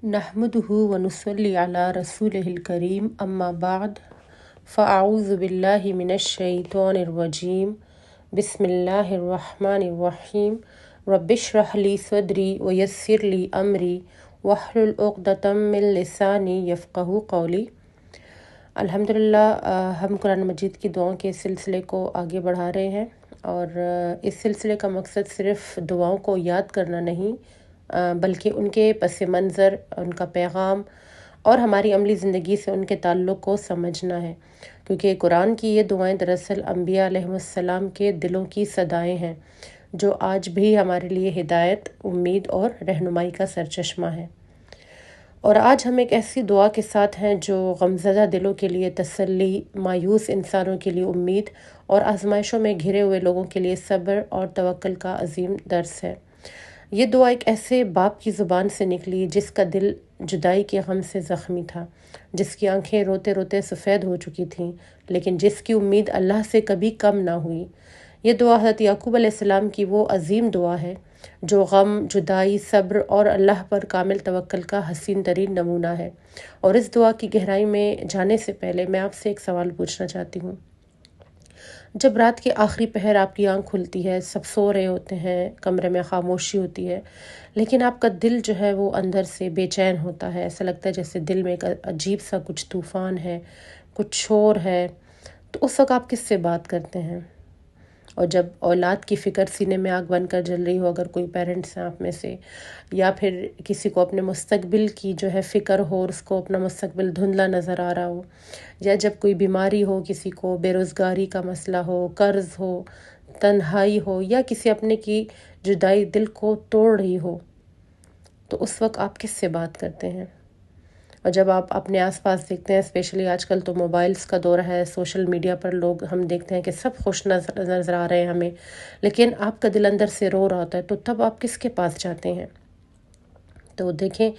نحمده ونصلي على رسوله الكريم أما بعد فأعوذ بالله من الشيطان الرجيم بسم الله الرحمن الرحيم رب اشرح لي صدري ويسر لي أمري واحلل عقدة من لساني يفقهوا قولي۔ الحمدللہ ہم قرآن مجید کی دعاؤں کے سلسلے کو آگے بڑھا رہے ہیں، اور اس سلسلے کا مقصد صرف دعاؤں کو یاد کرنا نہیں بلکہ ان کے پس منظر، ان کا پیغام اور ہماری عملی زندگی سے ان کے تعلق کو سمجھنا ہے، کیونکہ قرآن کی یہ دعائیں دراصل انبیاء علیہ السلام کے دلوں کی صدائیں ہیں جو آج بھی ہمارے لیے ہدایت، امید اور رہنمائی کا سرچشمہ ہے۔ اور آج ہم ایک ایسی دعا کے ساتھ ہیں جو غمزدہ دلوں کے لیے تسلی، مایوس انسانوں کے لیے امید اور آزمائشوں میں گھرے ہوئے لوگوں کے لیے صبر اور توکل کا عظیم درس ہے۔ یہ دعا ایک ایسے باپ کی زبان سے نکلی جس کا دل جدائی کے غم سے زخمی تھا، جس کی آنکھیں روتے روتے سفید ہو چکی تھیں، لیکن جس کی امید اللہ سے کبھی کم نہ ہوئی۔ یہ دعا حضرت یعقوب علیہ السلام کی وہ عظیم دعا ہے جو غم، جدائی، صبر اور اللہ پر کامل توکل کا حسین ترین نمونہ ہے۔ اور اس دعا کی گہرائی میں جانے سے پہلے میں آپ سے ایک سوال پوچھنا چاہتی ہوں۔ جب رات کے آخری پہر آپ کی آنکھ کھلتی ہے، سب سو رہے ہوتے ہیں، کمرے میں خاموشی ہوتی ہے، لیکن آپ کا دل جو ہے وہ اندر سے بے چین ہوتا ہے، ایسا لگتا ہے جیسے دل میں ایک عجیب سا کچھ طوفان ہے، کچھ شور ہے، تو اس وقت آپ کس سے بات کرتے ہیں؟ اور جب اولاد کی فکر سینے میں آگ بن کر جل رہی ہو، اگر کوئی پیرنٹس ہیں آپ میں سے، یا پھر کسی کو اپنے مستقبل کی جو ہے فکر ہو اور اس کو اپنا مستقبل دھندلا نظر آ رہا ہو، یا جب کوئی بیماری ہو، کسی کو بے روزگاری کا مسئلہ ہو، قرض ہو، تنہائی ہو، یا کسی اپنے کی جدائی دل کو توڑ رہی ہو، تو اس وقت آپ کس سے بات کرتے ہیں؟ اور جب آپ اپنے آس پاس دیکھتے ہیں، اسپیشلی آج کل تو موبائلز کا دور ہے، سوشل میڈیا پر لوگ ہم دیکھتے ہیں کہ سب خوش نظر آ رہے ہیں ہمیں، لیکن آپ کا دل اندر سے رو رہا ہوتا ہے، تو تب آپ کس کے پاس جاتے ہیں؟ تو دیکھیں،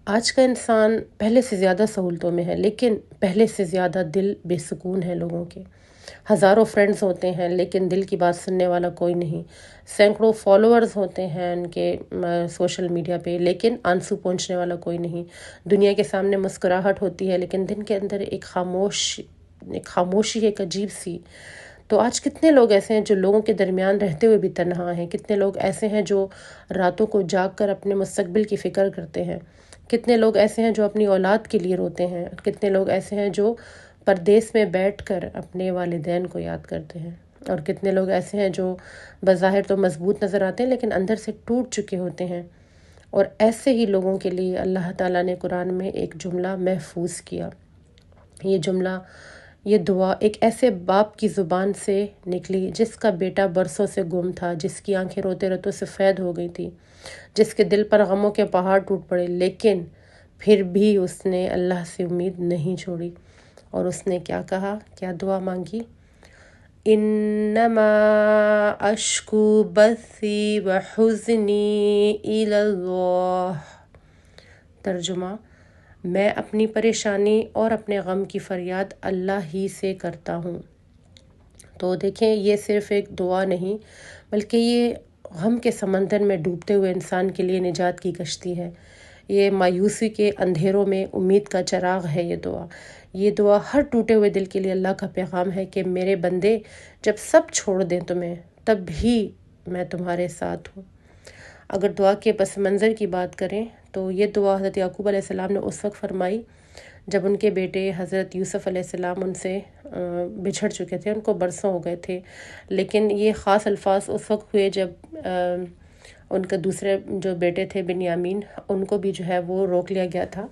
آج کا انسان پہلے سے زیادہ سہولتوں میں ہے، لیکن پہلے سے زیادہ دل بے سکون ہے لوگوں کے۔ ہزاروں فرینڈز ہوتے ہیں لیکن دل کی بات سننے والا کوئی نہیں، سینکڑوں فالوورز ہوتے ہیں ان کے سوشل میڈیا پہ، لیکن آنسو پہنچنے والا کوئی نہیں۔ دنیا کے سامنے مسکراہٹ ہوتی ہے لیکن دن کے اندر ایک خاموشی ایک عجیب سی۔ تو آج کتنے لوگ ایسے ہیں جو لوگوں کے درمیان رہتے ہوئے بھی تنہا ہیں، کتنے لوگ ایسے ہیں جو راتوں کو جاگ کر اپنے مستقبل کی فکر کرتے ہیں، کتنے لوگ ایسے ہیں جو اپنی اولاد کے لیے روتے ہیں، کتنے لوگ ایسے ہیں جو پردیس میں بیٹھ کر اپنے والدین کو یاد کرتے ہیں، اور کتنے لوگ ایسے ہیں جو بظاہر تو مضبوط نظر آتے ہیں لیکن اندر سے ٹوٹ چکے ہوتے ہیں۔ اور ایسے ہی لوگوں کے لیے اللہ تعالیٰ نے قرآن میں ایک جملہ محفوظ کیا۔ یہ دعا ایک ایسے باپ کی زبان سے نکلی جس کا بیٹا برسوں سے گم تھا، جس کی آنکھیں روتے روتے سفید ہو گئی تھی، جس کے دل پر غموں کے پہاڑ ٹوٹ پڑے، لیکن پھر بھی اس نے اللہ سے امید نہیں چھوڑی۔ اور اس نے کیا کہا، کیا دعا مانگی؟ انما اشکو بثی وحزنی الی اللہ۔ ترجمہ، میں اپنی پریشانی اور اپنے غم کی فریاد اللہ ہی سے کرتا ہوں۔ تو دیکھیں، یہ صرف ایک دعا نہیں بلکہ یہ غم کے سمندر میں ڈوبتے ہوئے انسان کے لیے نجات کی کشتی ہے۔ یہ مایوسی کے اندھیروں میں امید کا چراغ ہے۔ یہ دعا ہر ٹوٹے ہوئے دل کے لیے اللہ کا پیغام ہے کہ میرے بندے، جب سب چھوڑ دیں تمہیں، تب بھی میں تمہارے ساتھ ہوں۔ اگر دعا کے پس منظر کی بات کریں تو یہ دعا حضرت یعقوب علیہ السلام نے اس وقت فرمائی جب ان کے بیٹے حضرت یوسف علیہ السلام ان سے بچھڑ چکے تھے، ان کو برسوں ہو گئے تھے، لیکن یہ خاص الفاظ اس وقت ہوئے جب ان کے دوسرے جو بیٹے تھے بنیامین، ان کو بھی جو ہے وہ روک لیا گیا تھا۔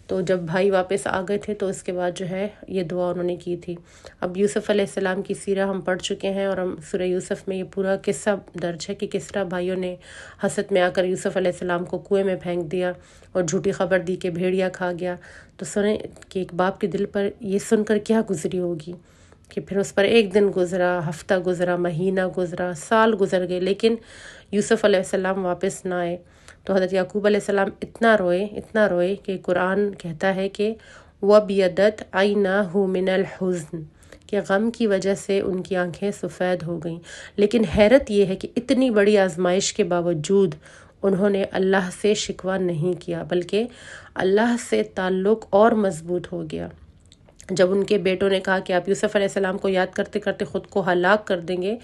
تو جب بھائی واپس آ گئے تھے تو اس کے بعد جو ہے یہ دعا انہوں نے کی تھی۔ اب یوسف علیہ السلام کی سیرہ ہم پڑھ چکے ہیں، اور ہم سورہ یوسف میں یہ پورا قصہ درج ہے کہ کس طرح بھائیوں نے حسد میں آ کر یوسف علیہ السلام کو کنویں میں پھینک دیا اور جھوٹی خبر دی کہ بھیڑیا کھا گیا۔ تو سنیں کہ ایک باپ کے دل پر یہ سن کر کیا گزری ہوگی، کہ پھر اس پر ایک دن گزرا، ہفتہ گزرا، مہینہ گزرا، سال گزر گئے، لیکن یوسف علیہ السلام واپس نہ آئے۔ تو حضرت یعقوب علیہ السلام اتنا روئے کہ قرآن کہتا ہے کہ وَبْيَضَّتْ عَيْنَاهُ مِنَ الْحُزْنِ، کہ غم کی وجہ سے ان کی آنکھیں سفید ہو گئیں۔ لیکن حیرت یہ ہے کہ اتنی بڑی آزمائش کے باوجود انہوں نے اللہ سے شکوہ نہیں کیا بلکہ اللہ سے تعلق اور مضبوط ہو گیا۔ جب ان کے بیٹوں نے کہا کہ آپ یوسف علیہ السلام کو یاد کرتے کرتے خود کو ہلاک کر دیں گے،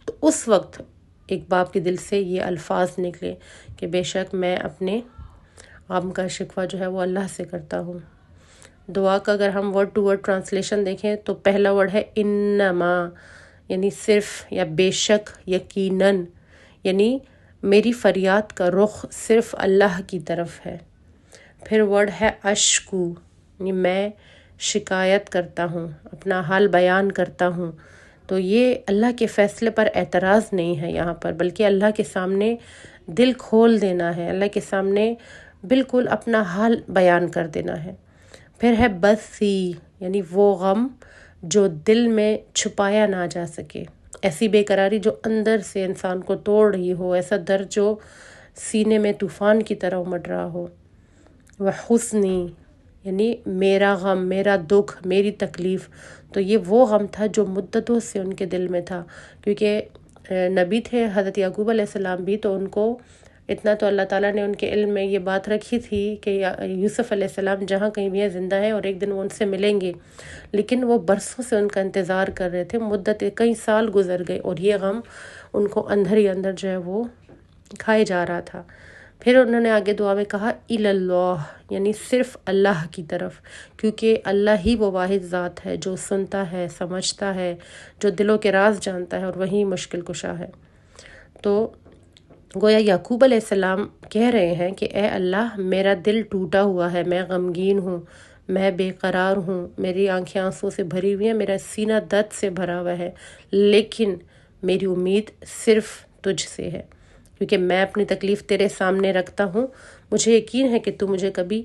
تو اس وقت ایک باپ کے دل سے یہ الفاظ نکلے کہ بے شک میں اپنے غم کا شکوہ جو ہے وہ اللہ سے کرتا ہوں۔ دعا کا اگر ہم ورڈ ٹو ورڈ ٹرانسلیشن دیکھیں تو پہلا ورڈ ہے انما، یعنی صرف یا بے شک، یقیناً، یعنی میری فریاد کا رخ صرف اللہ کی طرف ہے۔ پھر ورڈ ہے اشکو، یعنی میں شکایت کرتا ہوں، اپنا حال بیان کرتا ہوں۔ تو یہ اللہ کے فیصلے پر اعتراض نہیں ہے یہاں پر، بلکہ اللہ کے سامنے دل کھول دینا ہے، اللہ کے سامنے بالکل اپنا حال بیان کر دینا ہے۔ پھر ہے بسی، یعنی وہ غم جو دل میں چھپایا نہ جا سکے، ایسی بے قراری جو اندر سے انسان کو توڑ رہی ہو، ایسا درد جو سینے میں طوفان کی طرح امڑ رہا ہو۔ وہ حسنی، یعنی میرا غم، میرا دکھ، میری تکلیف۔ تو یہ وہ غم تھا جو مدتوں سے ان کے دل میں تھا، کیونکہ نبی تھے حضرت یعقوب علیہ السلام بھی، تو ان کو اتنا تو اللہ تعالیٰ نے ان کے علم میں یہ بات رکھی تھی کہ یوسف علیہ السلام جہاں کہیں بھی زندہ ہیں اور ایک دن وہ ان سے ملیں گے، لیکن وہ برسوں سے ان کا انتظار کر رہے تھے، مدت کئی سال گزر گئے اور یہ غم ان کو اندر ہی اندر جو ہے وہ کھائے جا رہا تھا۔ پھر انہوں نے آگے دعا میں کہا اللہ، یعنی صرف اللہ کی طرف، کیونکہ اللہ ہی وہ واحد ذات ہے جو سنتا ہے، سمجھتا ہے، جو دلوں کے راز جانتا ہے اور وہی مشکل کشا ہے۔ تو گویا یعقوب علیہ السلام کہہ رہے ہیں کہ اے اللہ، میرا دل ٹوٹا ہوا ہے، میں غمگین ہوں، میں بے قرار ہوں، میری آنکھیں آنسوں سے بھری ہوئی ہیں، میرا سینہ درد سے بھرا ہوا ہے، لیکن میری امید صرف تجھ سے ہے، کیونکہ میں اپنی تکلیف تیرے سامنے رکھتا ہوں، مجھے یقین ہے کہ تو مجھے کبھی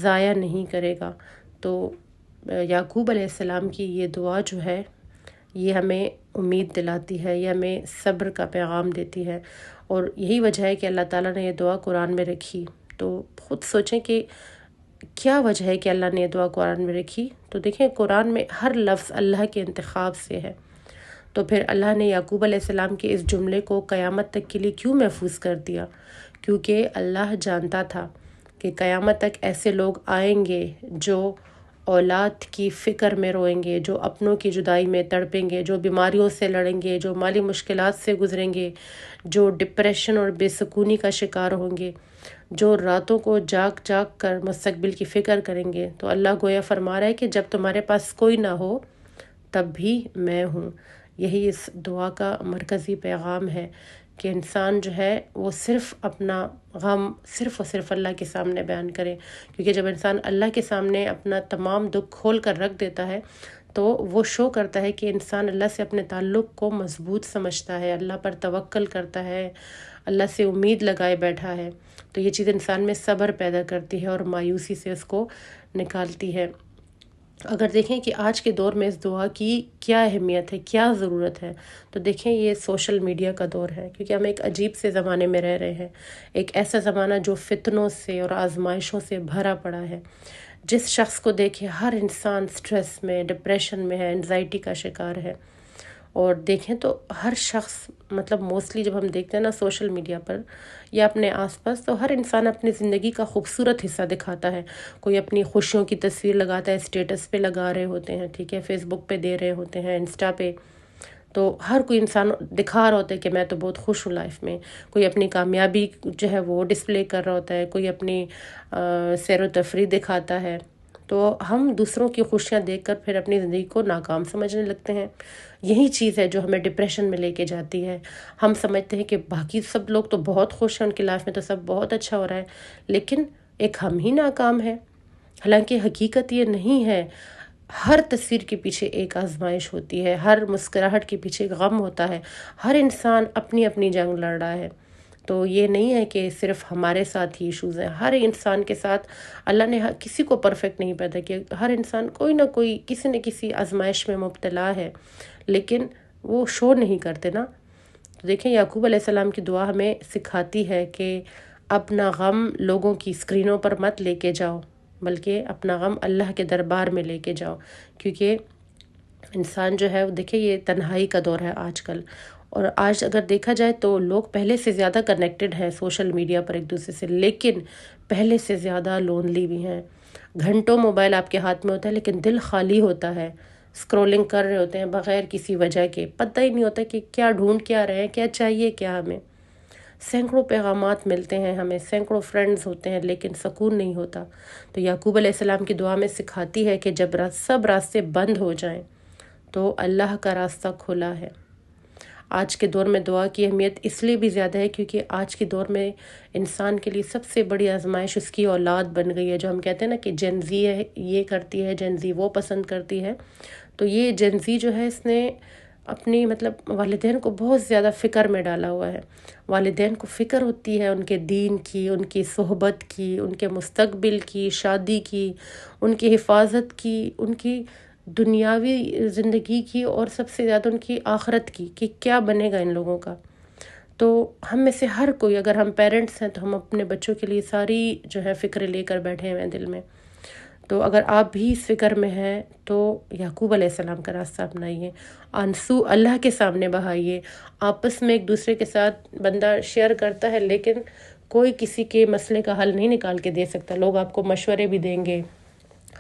ضائع نہیں کرے گا۔ تو یعقوب علیہ السلام کی یہ دعا جو ہے یہ ہمیں امید دلاتی ہے، یہ ہمیں صبر کا پیغام دیتی ہے، اور یہی وجہ ہے کہ اللہ تعالیٰ نے یہ دعا قرآن میں رکھی۔ تو خود سوچیں کہ کیا وجہ ہے کہ اللہ نے یہ دعا قرآن میں رکھی۔ تو دیکھیں قرآن میں ہر لفظ اللہ کے انتخاب سے ہے، تو پھر اللہ نے یعقوب علیہ السلام کے اس جملے کو قیامت تک کے لیے کیوں محفوظ کر دیا؟ کیونکہ اللہ جانتا تھا کہ قیامت تک ایسے لوگ آئیں گے جو اولاد کی فکر میں روئیں گے، جو اپنوں کی جدائی میں تڑپیں گے، جو بیماریوں سے لڑیں گے، جو مالی مشکلات سے گزریں گے، جو ڈپریشن اور بے سکونی کا شکار ہوں گے، جو راتوں کو جاگ جاگ کر مستقبل کی فکر کریں گے۔ تو اللہ گویا فرما رہا ہے کہ جب تمہارے پاس کوئی نہ ہو تب بھی میں ہوں۔ یہی اس دعا کا مرکزی پیغام ہے کہ انسان جو ہے وہ صرف اپنا غم صرف اور صرف اللہ کے سامنے بیان کرے، کیونکہ جب انسان اللہ کے سامنے اپنا تمام دکھ کھول کر رکھ دیتا ہے تو وہ شو کرتا ہے کہ انسان اللہ سے اپنے تعلق کو مضبوط سمجھتا ہے، اللہ پر توکل کرتا ہے، اللہ سے امید لگائے بیٹھا ہے۔ تو یہ چیز انسان میں صبر پیدا کرتی ہے اور مایوسی سے اس کو نکالتی ہے۔ اگر دیکھیں کہ آج کے دور میں اس دعا کی کیا اہمیت ہے، کیا ضرورت ہے، تو دیکھیں یہ سوشل میڈیا کا دور ہے، کیونکہ ہم ایک عجیب سے زمانے میں رہ رہے ہیں، ایک ایسا زمانہ جو فتنوں سے اور آزمائشوں سے بھرا پڑا ہے۔ جس شخص کو دیکھیں ہر انسان سٹریس میں، ڈپریشن میں ہے، انزائٹی کا شکار ہے، اور دیکھیں تو ہر شخص مطلب موسٹلی جب ہم دیکھتے ہیں نا سوشل میڈیا پر یا اپنے آس پاس، تو ہر انسان اپنی زندگی کا خوبصورت حصہ دکھاتا ہے۔ کوئی اپنی خوشیوں کی تصویر لگاتا ہے، اسٹیٹس پہ لگا رہے ہوتے ہیں، ٹھیک ہے، فیس بک پہ دے رہے ہوتے ہیں، انسٹا پہ، تو ہر کوئی انسان دکھا رہا ہوتا ہے کہ میں تو بہت خوش ہوں لائف میں۔ کوئی اپنی کامیابی جو ہے وہ ڈسپلے کر رہا ہوتا ہے، کوئی اپنی سیر و تفریح دکھاتا ہے۔ تو ہم دوسروں کی خوشیاں دیکھ کر پھر اپنی زندگی کو ناکام سمجھنے لگتے ہیں۔ یہی چیز ہے جو ہمیں ڈپریشن میں لے کے جاتی ہے۔ ہم سمجھتے ہیں کہ باقی سب لوگ تو بہت خوش ہیں، ان کی لائف میں تو سب بہت اچھا ہو رہا ہے، لیکن ایک ہم ہی ناکام ہیں۔ حالانکہ حقیقت یہ نہیں ہے، ہر تصویر کے پیچھے ایک آزمائش ہوتی ہے، ہر مسکراہٹ کے پیچھے ایک غم ہوتا ہے، ہر انسان اپنی اپنی جنگ لڑ رہا ہے۔ تو یہ نہیں ہے کہ صرف ہمارے ساتھ ہی ایشوز ہیں، ہر انسان کے ساتھ اللہ نے کسی کو پرفیکٹ نہیں پیدا کیا، ہر انسان کوئی نہ کوئی کسی نہ کسی آزمائش میں مبتلا ہے، لیکن وہ شو نہیں کرتے نا۔ تو دیکھیں یعقوب علیہ السلام کی دعا ہمیں سکھاتی ہے کہ اپنا غم لوگوں کی اسکرینوں پر مت لے کے جاؤ، بلکہ اپنا غم اللہ کے دربار میں لے کے جاؤ، کیونکہ انسان جو ہے دیکھیں یہ تنہائی کا دور ہے آج کل، اور آج اگر دیکھا جائے تو لوگ پہلے سے زیادہ کنیکٹڈ ہیں سوشل میڈیا پر ایک دوسرے سے، لیکن پہلے سے زیادہ لونلی بھی ہیں۔ گھنٹوں موبائل آپ کے ہاتھ میں ہوتا ہے لیکن دل خالی ہوتا ہے، اسکرولنگ کر رہے ہوتے ہیں بغیر کسی وجہ کے، پتہ ہی نہیں ہوتا کہ کیا ڈھونڈ کیا رہے ہیں، کیا چاہیے کیا ہمیں۔ سینکڑوں پیغامات ملتے ہیں ہمیں، سینکڑوں فرینڈز ہوتے ہیں لیکن سکون نہیں ہوتا۔ تو یعقوب علیہ السلام کی دعا میں سکھاتی ہے کہ جب سب راستے بند ہو جائیں تو اللہ کا راستہ کھلا ہے۔ آج کے دور میں دعا کی اہمیت اس لیے بھی زیادہ ہے کیونکہ آج کے دور میں انسان کے لیے سب سے بڑی آزمائش اس کی اولاد بن گئی ہے، جو ہم کہتے ہیں نا کہ جین زی ہے یہ کرتی ہے، جین زی وہ پسند کرتی ہے۔ تو یہ جین زی جو ہے اس نے اپنی والدین کو بہت زیادہ فکر میں ڈالا ہوا ہے۔ والدین کو فکر ہوتی ہے ان کے دین کی، ان کی صحبت کی، ان کے مستقبل کی، شادی کی، ان کی حفاظت کی، ان کی دنیاوی زندگی کی، اور سب سے زیادہ ان کی آخرت کی کہ کیا بنے گا ان لوگوں کا۔ تو ہم میں سے ہر کوئی، اگر ہم پیرنٹس ہیں تو ہم اپنے بچوں کے لیے ساری جو ہے فکر لے کر بیٹھے ہوئے ہیں دل میں۔ تو اگر آپ بھی اس فکر میں ہیں تو یعقوب علیہ السلام کا راستہ اپنائیے، آنسو اللہ کے سامنے بہائیے۔ آپس میں ایک دوسرے کے ساتھ بندہ شیئر کرتا ہے لیکن کوئی کسی کے مسئلے کا حل نہیں نکال کے دے سکتا۔ لوگ آپ کو مشورے بھی دیں گے،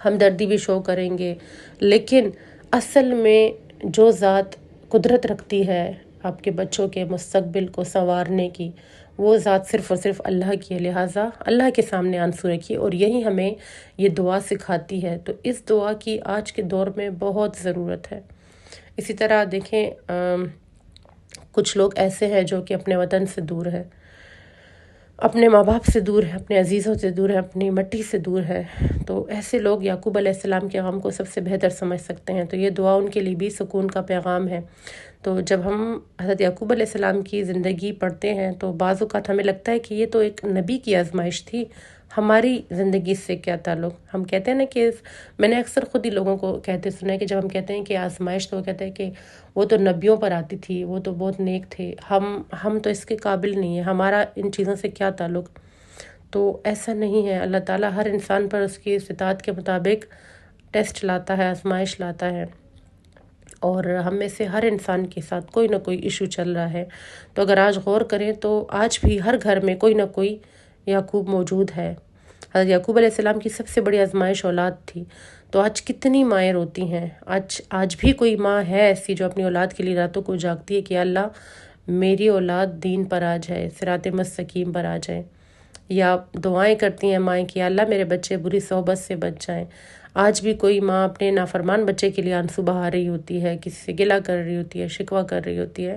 ہمدردی بھی شو کریں گے، لیکن اصل میں جو ذات قدرت رکھتی ہے آپ کے بچوں کے مستقبل کو سنوارنے کی، وہ ذات صرف اور صرف اللہ کی ہے۔ لہٰذا اللہ کے سامنے آنسو رکھیے، اور یہی ہمیں یہ دعا سکھاتی ہے۔ تو اس دعا کی آج کے دور میں بہت ضرورت ہے۔ اسی طرح دیکھیں کچھ لوگ ایسے ہیں جو کہ اپنے وطن سے دور ہیں، اپنے ماں باپ سے دور ہے، اپنے عزیزوں سے دور ہے، اپنی مٹی سے دور ہے۔ تو ایسے لوگ یعقوب علیہ السلام کے غم کو سب سے بہتر سمجھ سکتے ہیں۔ تو یہ دعا ان کے لیے بھی سکون کا پیغام ہے۔ تو جب ہم حضرت یعقوب علیہ السلام کی زندگی پڑھتے ہیں تو بعض اوقات ہمیں لگتا ہے کہ یہ تو ایک نبی کی آزمائش تھی، ہماری زندگی سے کیا تعلق؟ ہم کہتے ہیں نا کہ میں نے اکثر خود ہی لوگوں کو کہتے سنا ہے کہ جب ہم کہتے ہیں کہ آزمائش، تو وہ کہتے ہیں کہ وہ تو نبیوں پر آتی تھی، وہ تو بہت نیک تھے، ہم تو اس کے قابل نہیں ہیں، ہمارا ان چیزوں سے کیا تعلق؟ تو ایسا نہیں ہے۔ اللہ تعالیٰ ہر انسان پر اس کی استطاعت کے مطابق ٹیسٹ لاتا ہے، آزمائش لاتا ہے، اور ہم میں سے ہر انسان کے ساتھ کوئی نہ کوئی ایشو چل رہا ہے۔ تو اگر آج غور کریں تو آج بھی ہر گھر میں کوئی نہ کوئی یعقوب موجود ہے۔ حضرت یعقوب علیہ السلام کی سب سے بڑی آزمائش اولاد تھی۔ تو آج کتنی مائیں روتی ہیں، آج بھی کوئی ماں ہے ایسی جو اپنی اولاد کے لیے راتوں کو جاگتی ہے کہ اللہ میری اولاد دین پر آ جائے، صراط مستقیم پر آ جائے، یا دعائیں کرتی ہیں مائیں کہ اللہ میرے بچے بری صحبت سے بچ جائیں۔ آج بھی کوئی ماں اپنے نافرمان بچے کے لیے آنسو بہا رہی ہوتی ہے، کسی سے گلہ کر رہی ہوتی ہے، شکوہ کر رہی ہوتی ہے۔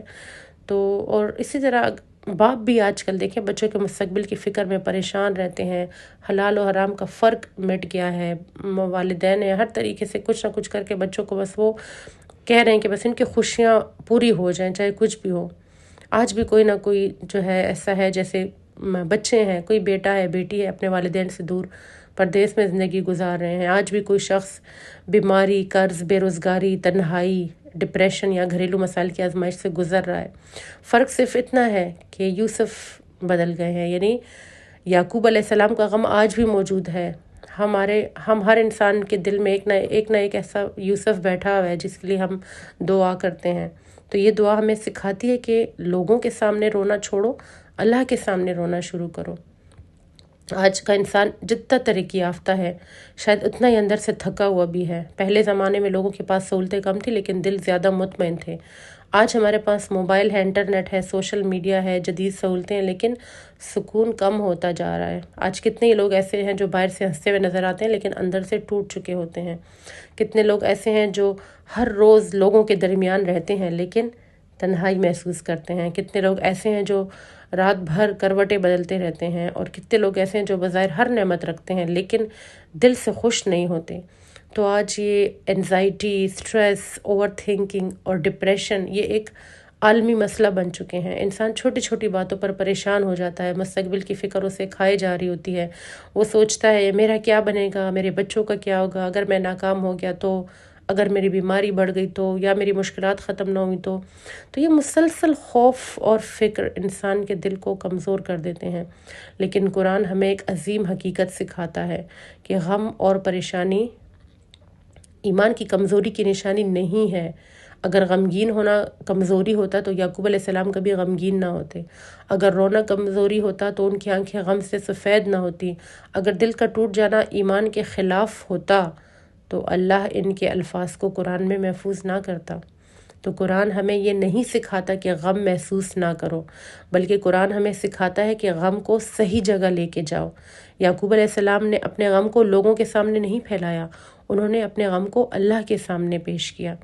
تو اور اسی طرح باپ بھی آج کل دیکھیں بچوں کے مستقبل کی فکر میں پریشان رہتے ہیں، حلال و حرام کا فرق مٹ گیا ہے، والدین ہر طریقے سے کچھ نہ کچھ کر کے بچوں کو بس وہ کہہ رہے ہیں کہ بس ان کی خوشیاں پوری ہو جائیں چاہے کچھ بھی ہو۔ آج بھی کوئی نہ کوئی جو ہے ایسا ہے، جیسے بچے ہیں، کوئی بیٹا ہے بیٹی ہے اپنے والدین سے دور پردیس میں زندگی گزار رہے ہیں۔ آج بھی کوئی شخص بیماری، قرض، بے روزگاری، تنہائی، ڈپریشن یا گھریلو مسائل کی آزمائش سے گزر رہا ہے۔ فرق صرف اتنا ہے کہ یوسف بدل گئے ہیں، یعنی یعقوب علیہ السلام کا غم آج بھی موجود ہے۔ ہم ہر انسان کے دل میں ایک نہ ایک ایسا یوسف بیٹھا ہوا ہے جس کے لیے ہم دعا کرتے ہیں۔ تو یہ دعا ہمیں سکھاتی ہے کہ لوگوں کے سامنے رونا چھوڑو، اللہ کے سامنے رونا شروع کرو۔ آج کا انسان جتنا ترقی یافتہ ہے شاید اتنا ہی اندر سے تھکا ہوا بھی ہے۔ پہلے زمانے میں لوگوں کے پاس سہولتیں کم تھیں لیکن دل زیادہ مطمئن تھے۔ آج ہمارے پاس موبائل ہے، انٹرنیٹ ہے، سوشل میڈیا ہے، جدید سہولتیں ہیں، لیکن سکون کم ہوتا جا رہا ہے۔ آج کتنے لوگ ایسے ہیں جو باہر سے ہنستے ہوئے نظر آتے ہیں لیکن اندر سے ٹوٹ چکے ہوتے ہیں۔ کتنے لوگ ایسے ہیں جو ہر روز لوگوں کے درمیان رہتے ہیں لیکن تنہائی محسوس کرتے ہیں۔ کتنے لوگ ایسے ہیں جو رات بھر کروٹیں بدلتے رہتے ہیں، اور کتنے لوگ ایسے ہیں جو بظاہر ہر نعمت رکھتے ہیں لیکن دل سے خوش نہیں ہوتے۔ تو آج یہ انزائٹی، سٹریس، اوور تھنکنگ اور ڈپریشن یہ ایک عالمی مسئلہ بن چکے ہیں۔ انسان چھوٹی چھوٹی باتوں پر پریشان ہو جاتا ہے، مستقبل کی فکر اسے کھائے جا رہی ہوتی ہے۔ وہ سوچتا ہے میرا کیا بنے گا، میرے بچوں کا کیا ہوگا، اگر میں ناکام ہو گیا تو، اگر میری بیماری بڑھ گئی تو، یا میری مشکلات ختم نہ ہوئی تو۔ تو یہ مسلسل خوف اور فکر انسان کے دل کو کمزور کر دیتے ہیں۔ لیکن قرآن ہمیں ایک عظیم حقیقت سکھاتا ہے کہ غم اور پریشانی ایمان کی کمزوری کی نشانی نہیں ہے۔ اگر غمگین ہونا کمزوری ہوتا تو یعقوب علیہ السلام کبھی غمگین نہ ہوتے، اگر رونا کمزوری ہوتا تو ان کی آنکھیں غم سے سفید نہ ہوتی، اگر دل کا ٹوٹ جانا ایمان کے خلاف ہوتا تو اللہ ان کے الفاظ کو قرآن میں محفوظ نہ کرتا۔ تو قرآن ہمیں یہ نہیں سکھاتا کہ غم محسوس نہ کرو، بلکہ قرآن ہمیں سکھاتا ہے کہ غم کو صحیح جگہ لے کے جاؤ۔ یعقوب علیہ السلام نے اپنے غم کو لوگوں کے سامنے نہیں پھیلایا، انہوں نے اپنے غم کو اللہ کے سامنے پیش کیا۔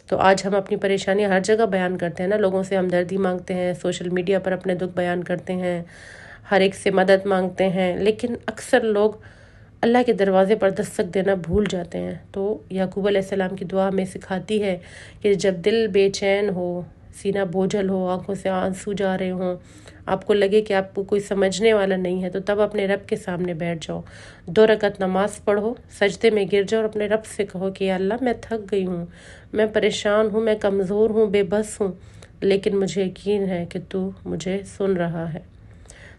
تو آج ہم اپنی پریشانیاں ہر جگہ بیان کرتے ہیں نا، لوگوں سے ہمدردی مانگتے ہیں، سوشل میڈیا پر اپنے دکھ بیان کرتے ہیں، ہر ایک سے مدد مانگتے ہیں، لیکن اکثر لوگ اللہ کے دروازے پر دستک دینا بھول جاتے ہیں۔ تو یعقوب علیہ السلام کی دعا ہمیں سکھاتی ہے کہ جب دل بے چین ہو، سینہ بوجھل ہو، آنکھوں سے آنسو جا رہے ہوں، آپ کو لگے کہ آپ کو کوئی سمجھنے والا نہیں ہے، تو تب اپنے رب کے سامنے بیٹھ جاؤ، 2 رکعت نماز پڑھو، سجدے میں گر جاؤ اور اپنے رب سے کہو کہ یا اللہ میں تھک گئی ہوں، میں پریشان ہوں، میں کمزور ہوں، بے بس ہوں، لیکن مجھے یقین ہے کہ تو مجھے سن رہا ہے۔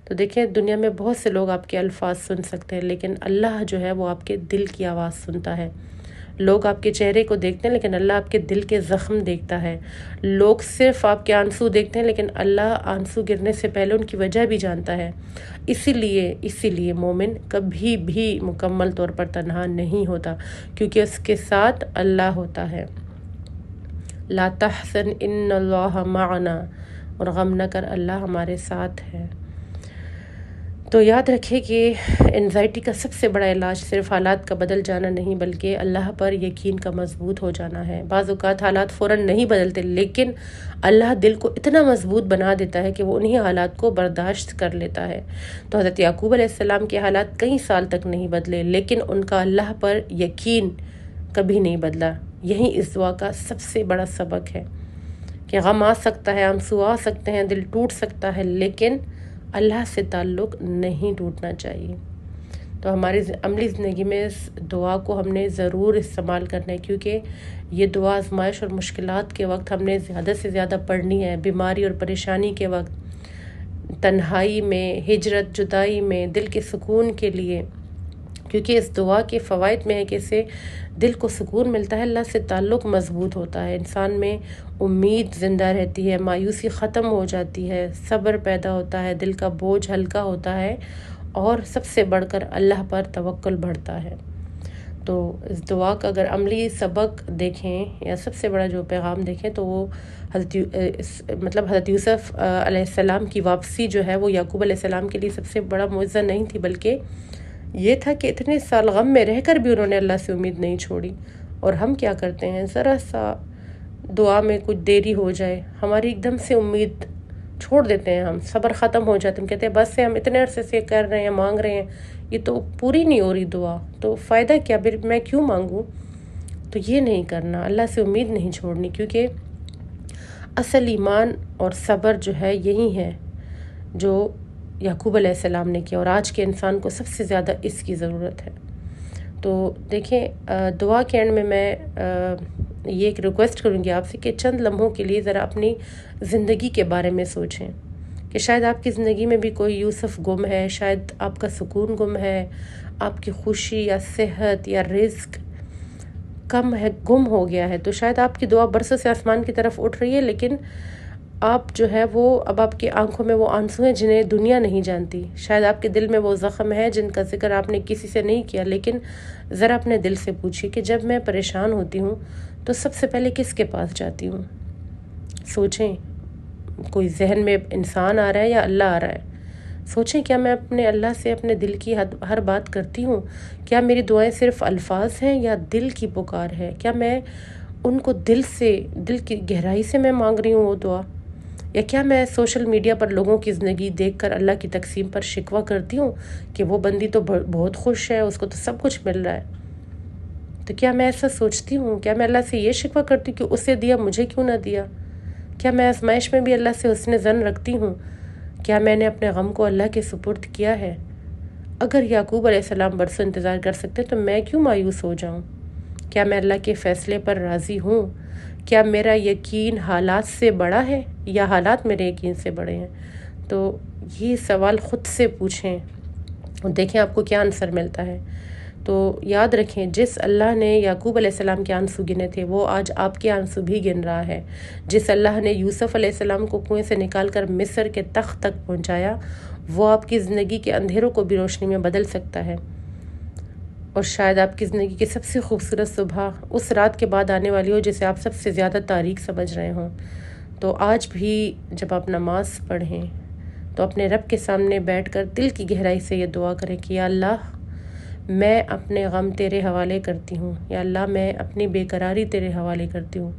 تو دیکھیں دنیا میں بہت سے لوگ آپ کے الفاظ سن سکتے ہیں، لیکن اللہ جو ہے وہ آپ کے دل کی آواز سنتا ہے۔ لوگ آپ کے چہرے کو دیکھتے ہیں لیکن اللہ آپ کے دل کے زخم دیکھتا ہے۔ لوگ صرف آپ کے آنسو دیکھتے ہیں لیکن اللہ آنسو گرنے سے پہلے ان کی وجہ بھی جانتا ہے۔ اسی لیے مومن کبھی بھی مکمل طور پر تنہا نہیں ہوتا، کیونکہ اس کے ساتھ اللہ ہوتا ہے۔ لا تحزن ان اللہ معنا، اور غم نہ کر، اللہ ہمارے ساتھ ہے۔ تو یاد رکھے کہ انزائٹی کا سب سے بڑا علاج صرف حالات کا بدل جانا نہیں، بلکہ اللہ پر یقین کا مضبوط ہو جانا ہے۔ بعض اوقات حالات فوراً نہیں بدلتے، لیکن اللہ دل کو اتنا مضبوط بنا دیتا ہے کہ وہ انہی حالات کو برداشت کر لیتا ہے۔ تو حضرت یعقوب علیہ السلام کے حالات کئی سال تک نہیں بدلے، لیکن ان کا اللہ پر یقین کبھی نہیں بدلا۔ یہی اس دعا کا سب سے بڑا سبق ہے کہ غم آ سکتا ہے، آنسو آ سکتے ہیں، دل ٹوٹ سکتا ہے، لیکن اللہ سے تعلق نہیں ٹوٹنا چاہیے۔ تو ہماری عملی زندگی میں اس دعا کو ہم نے ضرور استعمال کرنا ہے، کیونکہ یہ دعا آزمائش اور مشکلات کے وقت ہم نے زیادہ سے زیادہ پڑھنی ہے، بیماری اور پریشانی کے وقت، تنہائی میں، ہجرت، جدائی میں، دل کے سکون کے لیے، کیونکہ اس دعا کے فوائد میں ہے کہ اس سے دل کو سکون ملتا ہے، اللہ سے تعلق مضبوط ہوتا ہے، انسان میں امید زندہ رہتی ہے، مایوسی ختم ہو جاتی ہے، صبر پیدا ہوتا ہے، دل کا بوجھ ہلکا ہوتا ہے، اور سب سے بڑھ کر اللہ پر توکل بڑھتا ہے۔ تو اس دعا کا اگر عملی سبق دیکھیں یا سب سے بڑا جو پیغام دیکھیں تو وہ حضرت یوسف علیہ السلام کی واپسی جو ہے وہ یعقوب علیہ السلام کے لیے سب سے بڑا معجزہ نہیں تھی، بلکہ یہ تھا کہ اتنے سال غم میں رہ کر بھی انہوں نے اللہ سے امید نہیں چھوڑی۔ اور ہم کیا کرتے ہیں، ذرا سا دعا میں کچھ دیری ہو جائے، ہماری ایک دم سے امید چھوڑ دیتے ہیں، ہم صبر ختم ہو جاتے ہیں، ہم کہتے ہیں بس سے ہم اتنے عرصے سے کر رہے ہیں، مانگ رہے ہیں، یہ تو پوری نہیں ہو رہی دعا، تو فائدہ کیا، پھر میں کیوں مانگوں؟ تو یہ نہیں کرنا، اللہ سے امید نہیں چھوڑنی، کیونکہ اصل ایمان اور صبر جو ہے یہی ہے جو یعقوب علیہ السلام نے کیا، اور آج کے انسان کو سب سے زیادہ اس کی ضرورت ہے۔ تو دیکھیں دعا کے اینڈ میں یہ ایک ریکویسٹ کروں گی آپ سے کہ چند لمحوں کے لیے ذرا اپنی زندگی کے بارے میں سوچیں کہ شاید آپ کی زندگی میں بھی کوئی یوسف گم ہے، شاید آپ کا سکون گم ہے، آپ کی خوشی یا صحت یا رزق کم ہے، گم ہو گیا ہے، تو شاید آپ کی دعا برسوں سے آسمان کی طرف اٹھ رہی ہے، لیکن آپ جو ہے وہ اب آپ کی آنکھوں میں وہ آنسو ہیں جنہیں دنیا نہیں جانتی، شاید آپ کے دل میں وہ زخم ہے جن کا ذکر آپ نے کسی سے نہیں کیا، لیکن ذرا اپنے دل سے پوچھیے کہ جب میں پریشان ہوتی ہوں تو سب سے پہلے کس کے پاس جاتی ہوں؟ سوچیں، کوئی ذہن میں انسان آ رہا ہے یا اللہ آ رہا ہے؟ سوچیں کیا میں اپنے اللہ سے اپنے دل کی ہر بات کرتی ہوں؟ کیا میری دعائیں صرف الفاظ ہیں یا دل کی پکار ہے؟ کیا میں ان کو دل کی گہرائی سے میں مانگ رہی ہوں وہ دعا؟ یا کیا میں سوشل میڈیا پر لوگوں کی زندگی دیکھ کر اللہ کی تقسیم پر شکوہ کرتی ہوں کہ وہ بندی تو بہت خوش ہے، اس کو تو سب کچھ مل رہا ہے؟ تو کیا میں ایسا سوچتی ہوں؟ کیا میں اللہ سے یہ شکوہ کرتی ہوں کہ اسے دیا مجھے کیوں نہ دیا؟ کیا میں آزمائش میں بھی اللہ سے حسن ظن رکھتی ہوں؟ کیا میں نے اپنے غم کو اللہ کے سپرد کیا ہے؟ اگر یعقوب علیہ السلام برسوں انتظار کر سکتے تو میں کیوں مایوس ہو جاؤں؟ کیا میں اللہ کے فیصلے پر راضی ہوں؟ کیا میرا یقین حالات سے بڑا ہے یا حالات میرے یقین سے بڑے ہیں؟ تو یہ سوال خود سے پوچھیں اور دیکھیں آپ کو کیا آنسر ملتا ہے۔ تو یاد رکھیں، جس اللہ نے یعقوب علیہ السلام کے آنسو گنے تھے وہ آج آپ کے آنسو بھی گن رہا ہے۔ جس اللہ نے یوسف علیہ السلام کو کنویں سے نکال کر مصر کے تخت تک پہنچایا، وہ آپ کی زندگی کے اندھیروں کو بھی روشنی میں بدل سکتا ہے۔ اور شاید آپ کی زندگی کی سب سے خوبصورت صبح اس رات کے بعد آنے والی ہو جسے آپ سب سے زیادہ تاریک سمجھ رہے ہوں۔ تو آج بھی جب آپ نماز پڑھیں تو اپنے رب کے سامنے بیٹھ کر دل کی گہرائی سے یہ دعا کریں کہ یا اللہ، میں اپنے غم تیرے حوالے کرتی ہوں، یا اللہ میں اپنی بے قراری تیرے حوالے کرتی ہوں،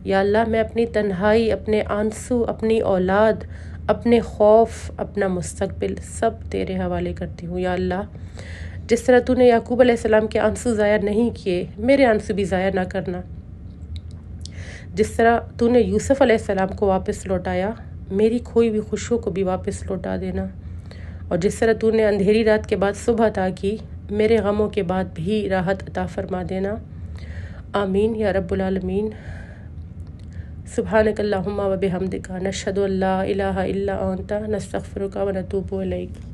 یا اللہ میں اپنی تنہائی، اپنے آنسو، اپنی اولاد، اپنے خوف، اپنا مستقبل سب تیرے حوالے کرتی ہوں۔ یا اللہ، جس طرح تو نے یعقوب علیہ السلام کے آنسو ضائع نہیں کیے، میرے آنسو بھی ضائع نہ کرنا۔ جس طرح تو نے یوسف علیہ السلام کو واپس لوٹایا، میری کھوئی ہوئی خوشیوں کو بھی واپس لوٹا دینا۔ اور جس طرح تو نے اندھیری رات کے بعد صبح عطا کی، میرے غموں کے بعد بھی راحت عطا فرما دینا۔ آمین یا رب العالمین۔ سبحانک اللہم و بحمدک، نشہد ان لا الہ الا انت، نستغفرک و نتوب الیک۔